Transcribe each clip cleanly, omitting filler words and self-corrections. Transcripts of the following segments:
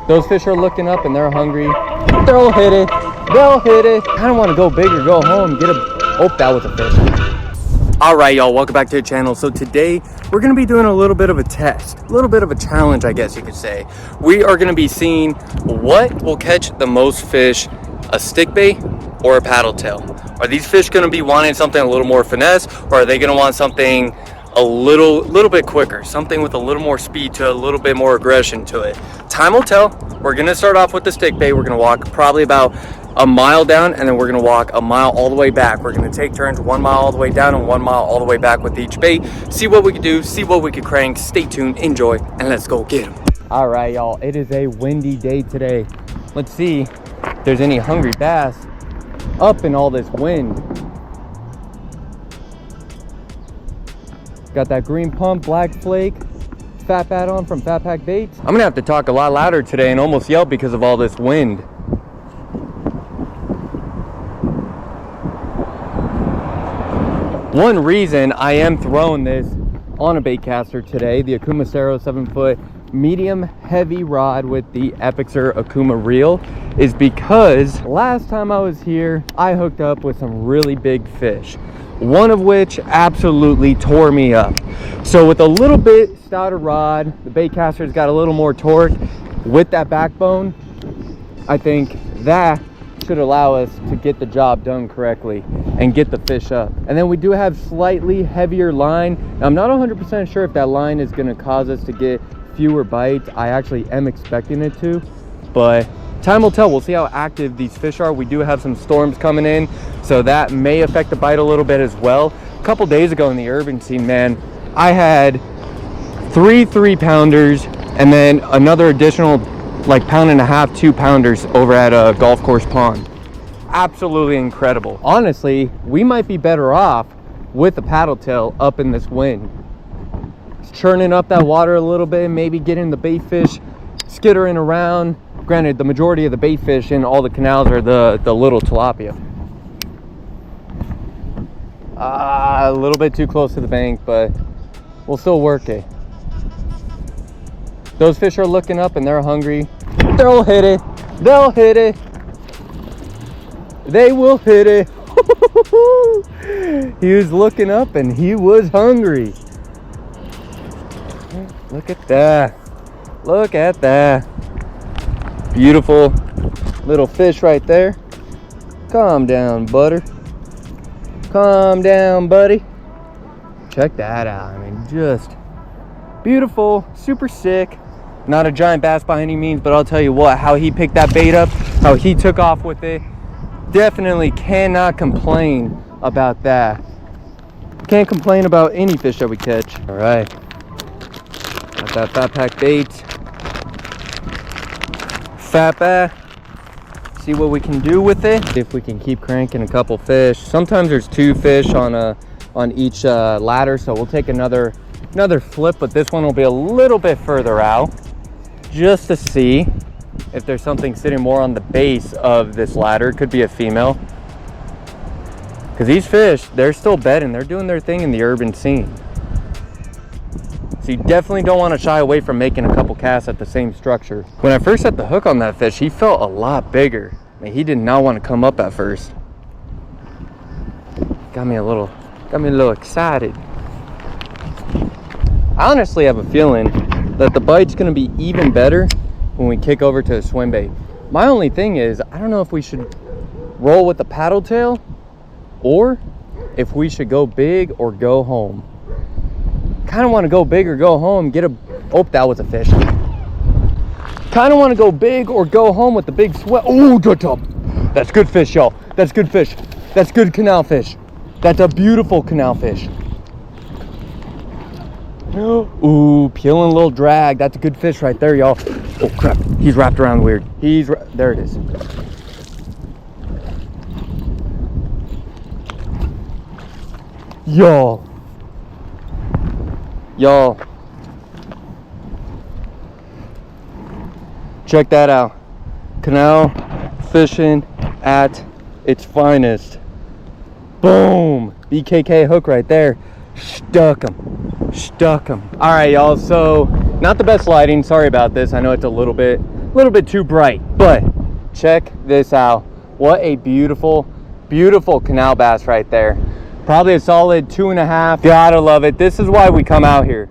Those fish are looking up and they're hungry. They'll hit it. They'll hit it. I don't want to go big or go home. Get a... Oh, that was a fish. All right, y'all. Welcome back to the channel. So today we're going to be doing a little bit of a test, a little bit of a challenge, I guess you could say. We are going to be seeing what will catch the most fish, a stick bait or a paddle tail. Are these fish going to be wanting something a little more finesse, or are they going to want something a little bit quicker, something with a little more speed to a little bit more aggression to it? Time will tell. We're going to start off with the stick bait. We're going to walk probably about a mile down, and then we're going to walk a mile all the way back. We're going to take turns, 1 mile all the way down and 1 mile all the way back with each bait. See what we can do, see what we can crank. Stay tuned, enjoy, and let's go get them. All right, y'all, it is a windy day today. Let's see if there's any hungry bass up in all this wind. Got that green pump, black flake, fat bat on from Fat Pack Baits. I'm gonna have to talk a lot louder today and almost yell because of all this wind. One reason I am throwing this on a bait caster today, the Akuma Cero 7-foot medium heavy rod with the Epixer Akuma reel, is because last time I was here, I hooked up with some really big fish, one of which absolutely tore me up. So with a little bit stouter rod, the bait caster's got a little more torque with that backbone. I think that should allow us to get the job done correctly and get the fish up. And then we do have slightly heavier line. Now, I'm not 100% sure if that line is going to cause us to get fewer bites. I actually am expecting it to, but time will tell. We'll see how active these fish are. We do have some storms coming in, so that may affect the bite a little bit as well. A couple days ago in the urban scene, man, I had 3 3-pounders and then another additional like 1.5 pound, 2-pounders over at a golf course pond. Absolutely incredible. Honestly, we might be better off with the paddle tail up in this wind. It's churning up that water a little bit, maybe getting the bait fish skittering around. Granted, the majority of the bait fish in all the canals are the little tilapia. A little bit too close to the bank, but we'll still work it. Those fish are looking up and they're hungry. They'll hit it. They'll hit it. They will hit it. He was looking up and he was hungry. Look at that. Look at that. Beautiful little fish right there. Calm down, butter. Calm down, buddy. Check that out. I mean, just beautiful, super sick. Not a giant bass by any means, but I'll tell you what, how he picked that bait up, how he took off with it, definitely cannot complain about that. Can't complain about any fish that we catch. All right, got that Fat Pack Baits. Fat bass. See what we can do with it. If we can keep cranking a couple fish. Sometimes there's 2 fish on each ladder, so we'll take another flip, but this one will be a little bit further out, just to see if there's something sitting more on the base of this ladder. Could be a female, because these fish, they're still bedding, they're doing their thing in the urban scene. So you definitely don't want to shy away from making a couple casts at the same structure. When I first set the hook on that fish, he felt a lot bigger. I mean, he did not want to come up at first. Got me a little excited. I honestly have a feeling that the bite's going to be even better when we kick over to a swim bait. My only thing is, I don't know if we should roll with the paddle tail or if we should go big or go home. Kind of want to go big or go home, oh, that was a fish. Kind of want to go big or go home with the big sweat. Oh, that's good fish, y'all. That's good fish. That's good canal fish. That's a beautiful canal fish. Ooh, peeling a little drag. That's a good fish right there, y'all. Oh crap, he's wrapped around weird. There it is. Y'all, check that out. Canal fishing at its finest. Boom, BKK hook right there. Stuck him. All right, y'all, so not the best lighting, sorry about this. I know it's a little bit little bit too bright. But check this out. What a beautiful, beautiful canal bass right there. Probably a solid 2.5. Gotta love it. This is why we come out here.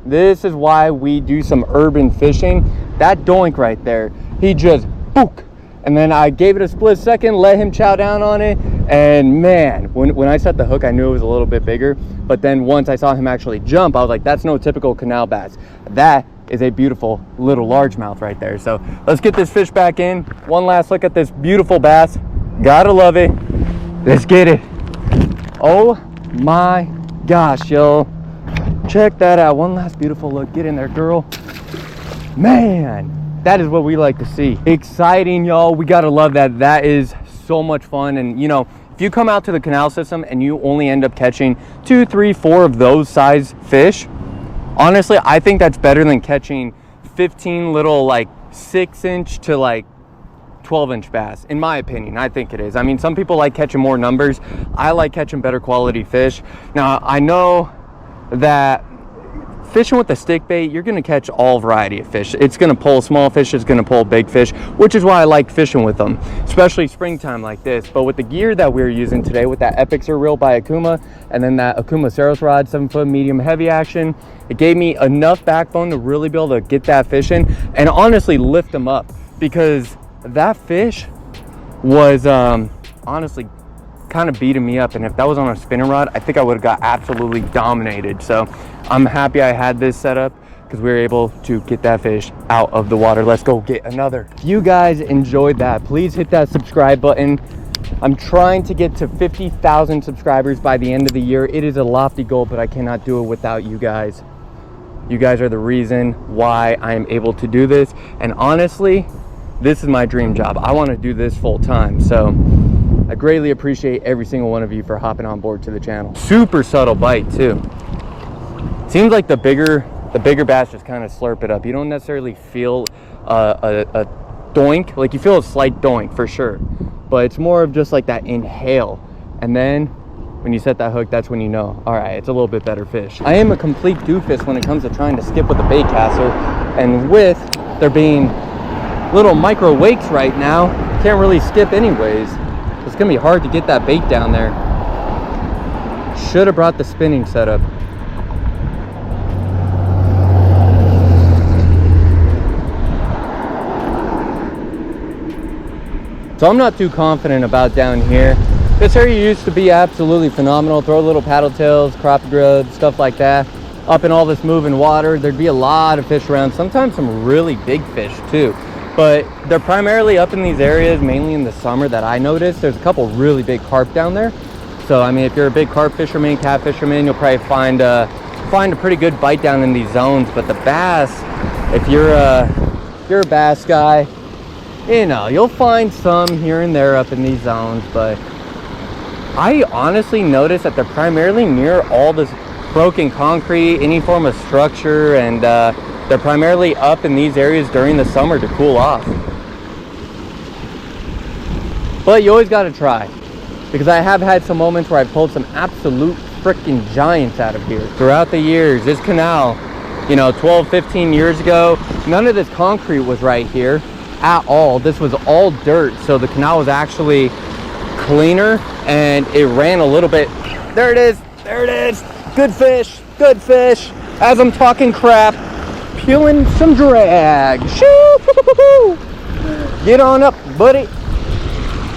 This is why we do some urban fishing. That doink right there, he just book. And then I gave it a split second, let him chow down on it. And man, when I set the hook, I knew it was a little bit bigger. But then once I saw him actually jump, I was like, that's no typical canal bass. That is a beautiful little largemouth right there. So let's get this fish back in. One last look at this beautiful bass. Gotta love it. Let's get it. Oh my gosh, yo. Check that out. One last beautiful look. Get in there, girl. Man, that is what we like to see. Exciting, y'all. We gotta love that. That is so much fun. And you know, if you come out to the canal system and you only end up catching 2, 3, 4 of those size fish, honestly, I think that's better than catching 15 little like 6-inch to like 12-inch bass. In my opinion, I think it is. I mean, some people like catching more numbers. I like catching better quality fish. Now, I know that fishing with the stick bait, you're going to catch all variety of fish. It's going to pull small fish, it's going to pull big fish, which is why I like fishing with them, especially springtime like this. But with the gear that we're using today, with that Epixer reel by Okuma, and then that Okuma Saros rod, 7-foot medium heavy action, it gave me enough backbone to really be able to get that fish in and honestly lift them up, because that fish was honestly kind of beating me up, and if that was on a spinning rod, I think I would have got absolutely dominated. So I'm happy I had this set up because we were able to get that fish out of the water. Let's go get another. If you guys enjoyed that, please hit that subscribe button. I'm trying to get to 50,000 subscribers by the end of the year. It is a lofty goal, but I cannot do it without you guys. You guys are the reason why I am able to do this, and honestly, this is my dream job. I want to do this full time. So I greatly appreciate every single one of you for hopping on board to the channel. Super subtle bite too. Seems like the bigger bass just kind of slurp it up. You don't necessarily feel a doink. Like, you feel a slight doink for sure, but it's more of just like that inhale. And then when you set that hook, that's when you know, all right, it's a little bit better fish. I am a complete doofus when it comes to trying to skip with a bait caster, and with there being little micro wakes right now, can't really skip anyways. It's gonna be hard to get that bait down there. Should have brought the spinning setup. So I'm not too confident about down here. This area used to be absolutely phenomenal. Throw little paddle tails, crappie grubs, stuff like that. Up in all this moving water, there'd be a lot of fish around, sometimes some really big fish too. But they're primarily up in these areas, mainly in the summer, that I noticed. There's a couple really big carp down there. So, I mean, if you're a big carp fisherman, cat fisherman, you'll probably find a pretty good bite down in these zones. But the bass, if you're a bass guy, you know, you'll find some here and there up in these zones. But I honestly noticed that they're primarily near all this broken concrete, any form of structure, and they're primarily up in these areas during the summer to cool off. But you always got to try, because I have had some moments where I pulled some absolute freaking giants out of here. Throughout the years, this canal, you know, 12, 15 years ago, none of this concrete was right here at all. This was all dirt, so the canal was actually cleaner, and it ran a little bit. There it is, there it is. Good fish, good fish. As I'm talking crap, peeling some drag. Shoo! Get on up, buddy.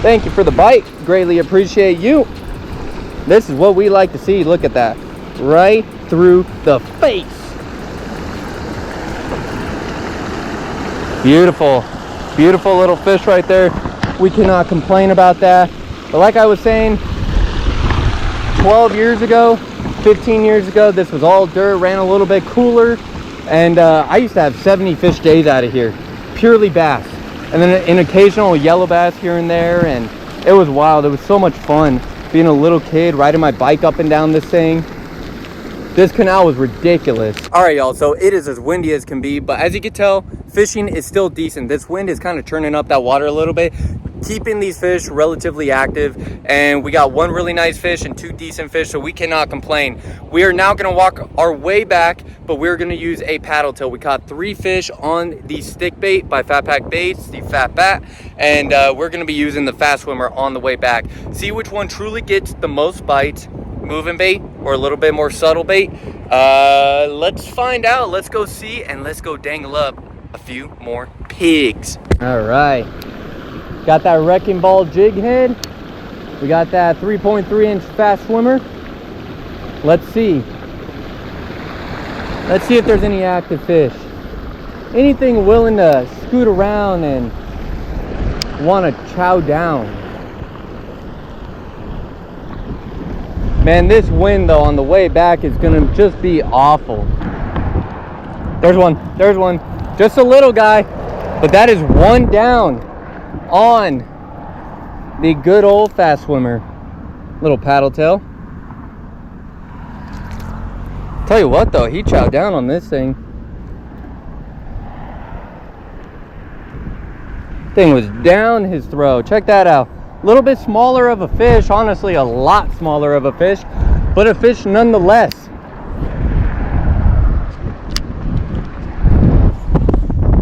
Thank you for the bite. Greatly appreciate you. This is what we like to see. Look at that. Right through the face. Beautiful. Beautiful little fish right there. We cannot complain about that. But like I was saying, 12 years ago, 15 years ago, this was all dirt, ran a little bit cooler. And I used to have 70 fish days out of here, purely bass, and then an occasional yellow bass here and there. And it was wild. It was so much fun being a little kid, riding my bike up and down this thing. This canal was ridiculous. All right, y'all, so it is as windy as can be, but as you can tell, fishing is still decent. This wind is kind of churning up that water a little bit. keeping these fish relatively active, and we got one really nice fish and two decent fish, so we cannot complain. We are now going to walk our way back, but we're going to use a paddle tail. We caught 3 fish on the stick bait by Fat Pack Baits, the Fat Bat, and we're going to be using the Fast Swimmer on the way back. See which one truly gets the most bites, moving bait or a little bit more subtle bait. Let's find out. Let's go see, and let's go dangle up a few more pigs. All right, got that wrecking ball jig head. We got that 3.3-inch Fast Swimmer. Let's see if there's any active fish, anything willing to scoot around and want to chow down. Man, this wind though on the way back is gonna just be awful. There's one, just a little guy, but that is one down on the good old Fast Swimmer. Little paddle tail. Tell you what though, he chowed down on this thing. Thing was down his throat. Check that out. A little bit smaller of a fish, honestly a lot smaller of a fish, but a fish nonetheless.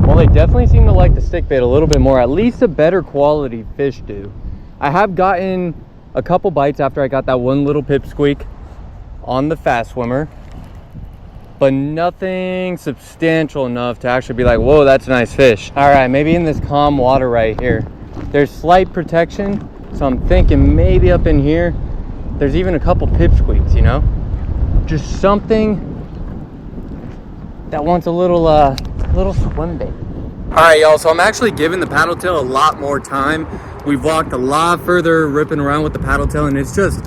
Well, they definitely seem to like the stick bait a little bit more, at least a better quality fish do. I have gotten a couple bites after I got that one little pipsqueak on the Fast Swimmer, but nothing substantial enough to actually be like, whoa, that's a nice fish. All right, maybe in this calm water right here, there's slight protection, so I'm thinking maybe up in here, there's even a couple pipsqueaks, you know? Just something that wants a little swim bait. All right, y'all, so I'm actually giving the paddle tail a lot more time. We've walked a lot further ripping around with the paddle tail, and it's just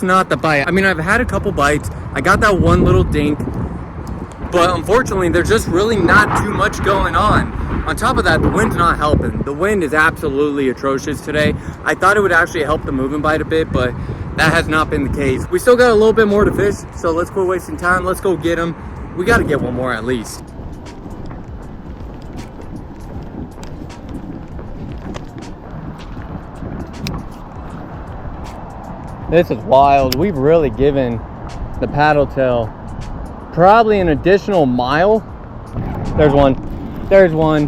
not the bite. I mean, I've had a couple bites. I got that one little dink, but unfortunately, there's just really not too much going on. On top of that, the wind's not helping. The wind is absolutely atrocious today. I thought it would actually help the moving bite a bit, but that has not been the case. We still got a little bit more to fish, so let's quit wasting time. Let's go get them. We got to get one more at least. This is wild. We've really given the paddle tail probably an additional mile. There's one.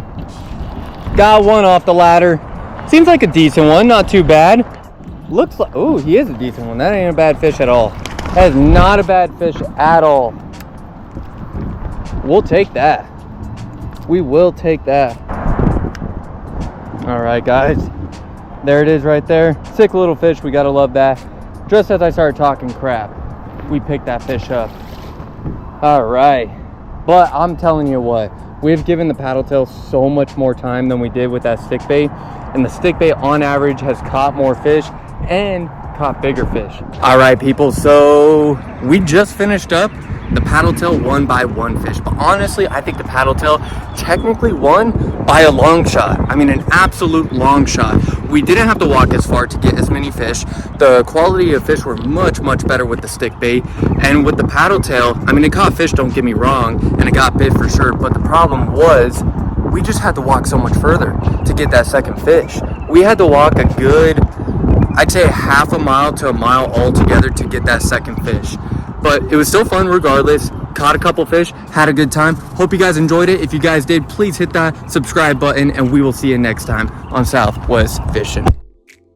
Got one off the ladder. Seems like a decent one, not too bad. Looks like, oh, he is a decent one. That ain't a bad fish at all. That is not a bad fish at all. We'll take that. We will take that. All right, guys. There it is right there. Sick little fish. We gotta love that. Just as I started talking crap, we picked that fish up. All right. But I'm telling you what, we've given the paddle tail so much more time than we did with that stick bait. And the stick bait on average has caught more fish and caught bigger fish. All right, people, so we just finished up. The paddle tail won by one fish, but honestly, I think the paddle tail technically won by a long shot. I mean, an absolute long shot. We didn't have to walk as far to get as many fish. The quality of fish were much, much better with the stick bait. And with the paddle tail, I mean, it caught fish, don't get me wrong, and it got bit for sure, but the problem was we just had to walk so much further to get that second fish. We had to walk a good, I'd say half a mile to a mile altogether to get that second fish. But it was still fun regardless. Caught a couple fish, had a good time. Hope you guys enjoyed it. If you guys did, please hit that subscribe button, and we will see you next time on Southwest Fishing.